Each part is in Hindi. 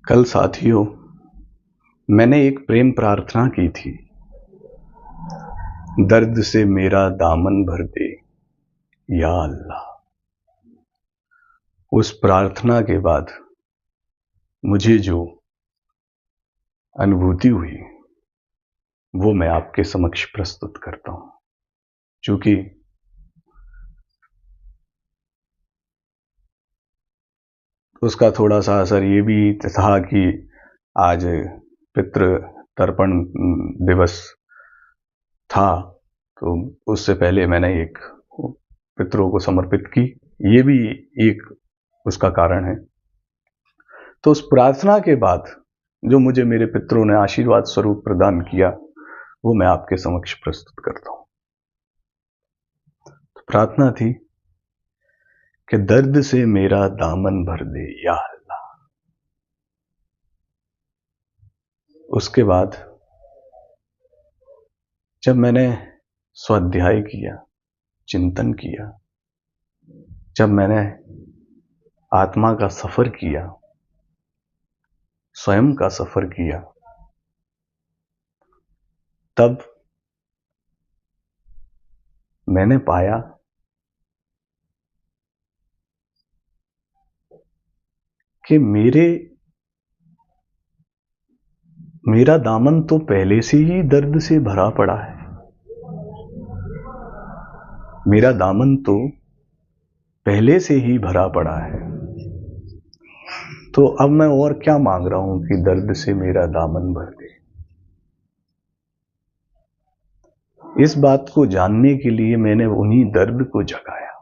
कल साथियों, मैंने एक प्रेम प्रार्थना की थी। दर्द से मेरा दामन भर दे या अल्लाह। उस प्रार्थना के बाद मुझे जो अनुभूति हुई वो मैं आपके समक्ष प्रस्तुत करता हूं। चूंकि उसका थोड़ा सा असर ये भी था कि आज पितृ तर्पण दिवस था, तो उससे पहले मैंने एक पितरों को समर्पित की, ये भी एक उसका कारण है। तो उस प्रार्थना के बाद जो मुझे मेरे पितरों ने आशीर्वाद स्वरूप प्रदान किया वो मैं आपके समक्ष प्रस्तुत करता हूं। तो प्रार्थना थी कि दर्द से मेरा दामन भर दे या अल्लाह। उसके बाद जब मैंने स्वाध्याय किया, चिंतन किया, जब मैंने आत्मा का सफर किया, स्वयं का सफर किया, तब मैंने पाया कि मेरा दामन तो पहले से ही दर्द से भरा पड़ा है। मेरा दामन तो पहले से ही भरा पड़ा है। तो अब मैं और क्या मांग रहा हूं कि दर्द से मेरा दामन भर दे। इस बात को जानने के लिए मैंने उन्हीं दर्द को जगाया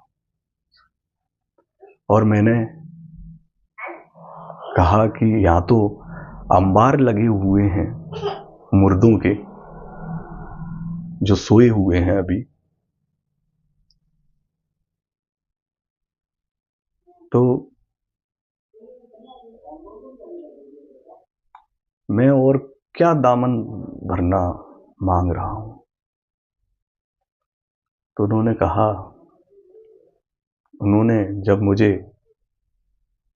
और मैंने कहा कि यहां तो अंबार लगे हुए हैं मुर्दों के, जो सोए हुए हैं अभी। तो मैं और क्या दामन भरना मांग रहा हूं। तो उन्होंने कहा,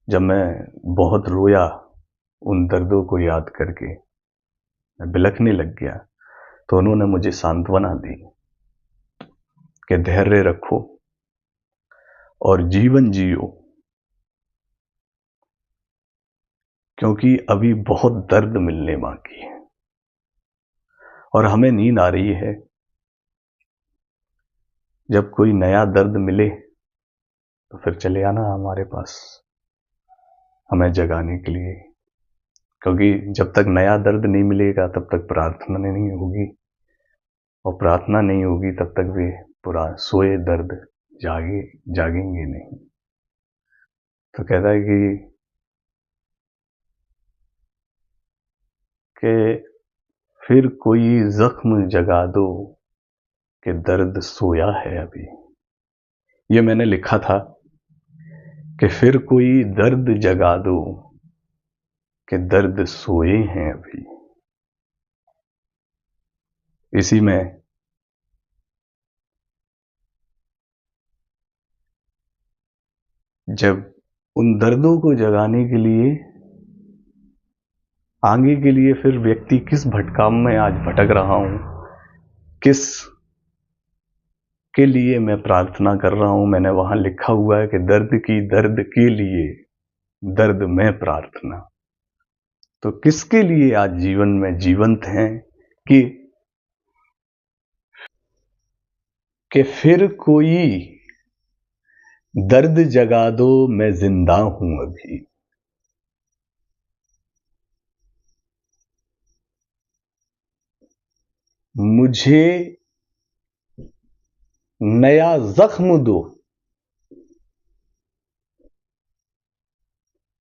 जब मैं बहुत रोया उन दर्दों को याद करके, मैं बिलखने लग गया, तो उन्होंने मुझे सांत्वना दी कि धैर्य रखो और जीवन जियो, क्योंकि अभी बहुत दर्द मिलने बाकी है और हमें नींद आ रही है। जब कोई नया दर्द मिले तो फिर चले आना हमारे पास हमें जगाने के लिए, क्योंकि जब तक नया दर्द नहीं मिलेगा तब तक प्रार्थना नहीं होगी, और प्रार्थना नहीं होगी तब तक वे पूरा सोए दर्द जागेंगे नहीं। तो कहता है कि फिर कोई जख्म जगा दो कि दर्द सोया है अभी। ये मैंने लिखा था कि फिर कोई दर्द जगा दो कि दर्द सोए हैं अभी। इसी में जब उन दर्दों को जगाने के लिए आगे के लिए फिर व्यक्ति किस भटकाम में आज भटक रहा हूं, किस के लिए मैं प्रार्थना कर रहा हूं, मैंने वहां लिखा हुआ है कि दर्द के लिए दर्द में प्रार्थना। तो किसके लिए आज जीवन में जीवंत हैं कि फिर कोई दर्द जगा दो, मैं जिंदा हूं अभी। मुझे नया जख्म दो,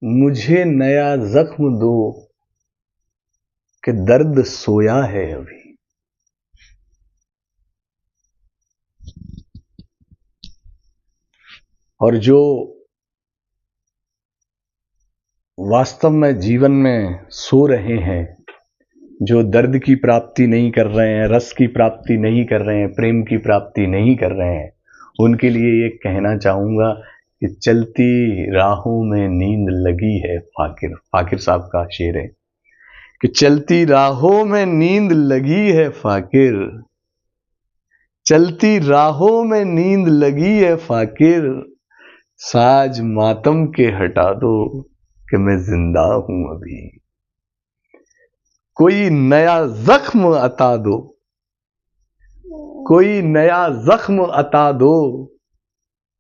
मुझे नया जख्म दो कि दर्द सोया है अभी। और जो वास्तव में जीवन में सो रहे हैं, जो दर्द की प्राप्ति नहीं कर रहे हैं, रस की प्राप्ति नहीं कर रहे हैं, प्रेम की प्राप्ति नहीं कर रहे हैं, उनके लिए ये कहना चाहूंगा कि चलती राहों में नींद लगी है, फाकिर, फाकिर साहब का शेर है कि चलती राहों में नींद लगी है फाकिर, चलती राहों में नींद लगी है फाकिर, साज मातम के हटा दो कि मैं जिंदा हूं अभी, कोई नया जख्म अता दो, कोई नया जख्म अता दो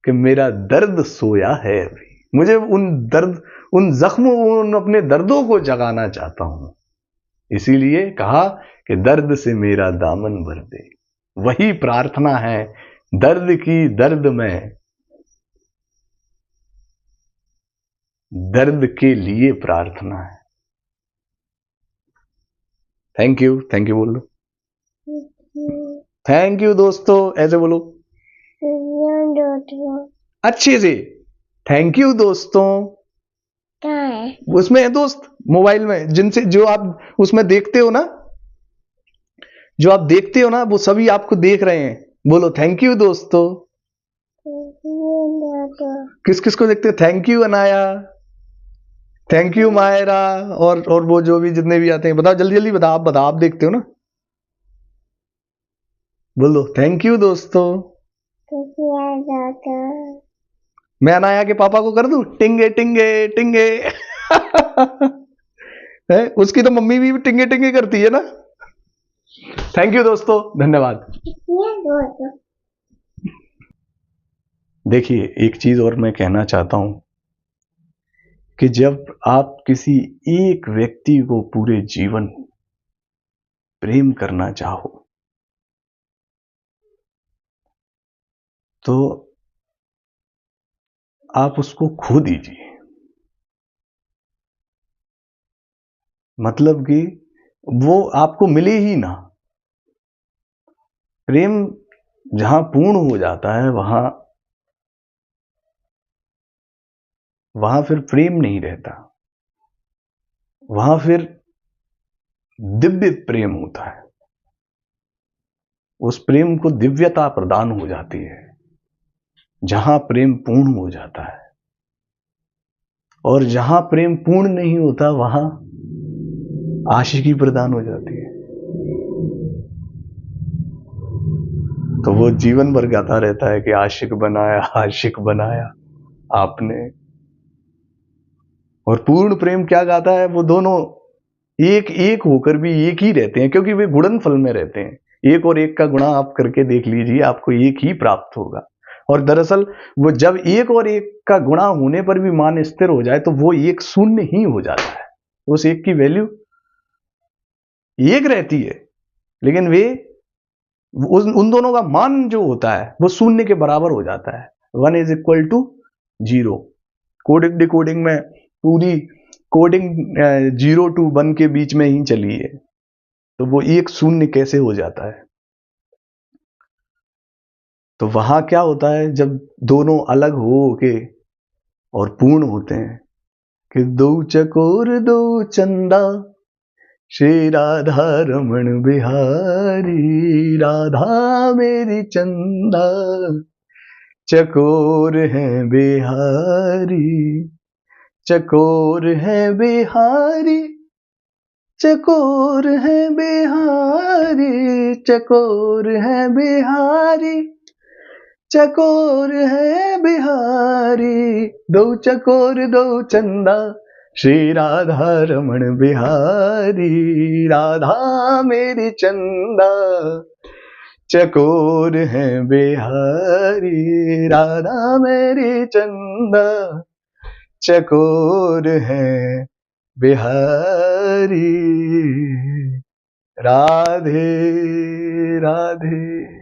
कि मेरा दर्द सोया है अभी। मुझे उन जख्मों, उन अपने दर्दों को जगाना चाहता हूं, इसीलिए कहा कि दर्द से मेरा दामन भर दे। वही प्रार्थना है दर्द की, दर्द में, दर्द के लिए प्रार्थना है। थैंक यू, थैंक यू बोलो, थैंक यू दोस्तों, ऐसे बोलो अच्छे से, थैंक यू दोस्तों। क्या है उसमें है दोस्त, मोबाइल में, जिनसे जो आप उसमें देखते हो ना, जो आप देखते हो ना, वो सभी आपको देख रहे हैं। बोलो थैंक यू दोस्तों। किस किस को देखते हो? Thank you Anaya, thank you Myra, और वो जो भी जितने भी आते हैं, बताओ जल्दी जल्दी बताओ, आप बताओ, आप देखते हो ना, बोलो थैंक यू दोस्तों। मैं अनाया के पापा को कर दूं टिंगे टिंगे टिंगे है? उसकी तो मम्मी भी टिंगे टिंगे करती है ना। थैंक यू दोस्तों, धन्यवाद। देखिए, एक चीज और मैं कहना चाहता हूं कि जब आप किसी एक व्यक्ति को पूरे जीवन प्रेम करना चाहो, तो आप उसको खो दीजिए। मतलब कि वो आपको मिले ही ना। प्रेम जहां पूर्ण हो जाता है, वहां फिर प्रेम नहीं रहता, वहां फिर दिव्य प्रेम होता है। उस प्रेम को दिव्यता प्रदान हो जाती है जहां प्रेम पूर्ण हो जाता है। और जहां प्रेम पूर्ण नहीं होता, वहां आशिकी प्रदान हो जाती है। तो वो जीवन भर गाता रहता है कि आशिक बनाया आपने। और पूर्ण प्रेम क्या गाता है? वो दोनों एक एक होकर भी एक ही रहते हैं, क्योंकि वे गुणनफल में रहते हैं। एक और एक का गुणा आप करके देख लीजिए, आपको एक ही प्राप्त होगा। और दरअसल वो जब एक और एक का गुणा होने पर भी मान स्थिर हो जाए, तो वो एक शून्य ही हो जाता है। उस एक की वैल्यू एक रहती है, लेकिन वे उन दोनों का मान जो होता है वो शून्य के बराबर हो जाता है। 1 = 0। कोडिंग डिकोडिंग में पूरी कोडिंग 0 to 1 के बीच में ही चली है, तो वो एक शून्य कैसे हो जाता है? तो वहां क्या होता है जब दोनों अलग हो के और पूर्ण होते हैं कि दो चकोर दो चंदा, श्री राधा रमण बिहारी, राधा मेरी चंदा, चकोर है बिहारी, चकोर है बिहारी, चकोर है बिहारी, चकोर है बिहारी, चकोर है बिहारी, दो चकोर दो चंदा, श्री राधा रमण बिहारी, राधा मेरी चंदा, चकोर है बिहारी, राधा मेरी चंदा, चकोर है बिहारी। राधे राधे।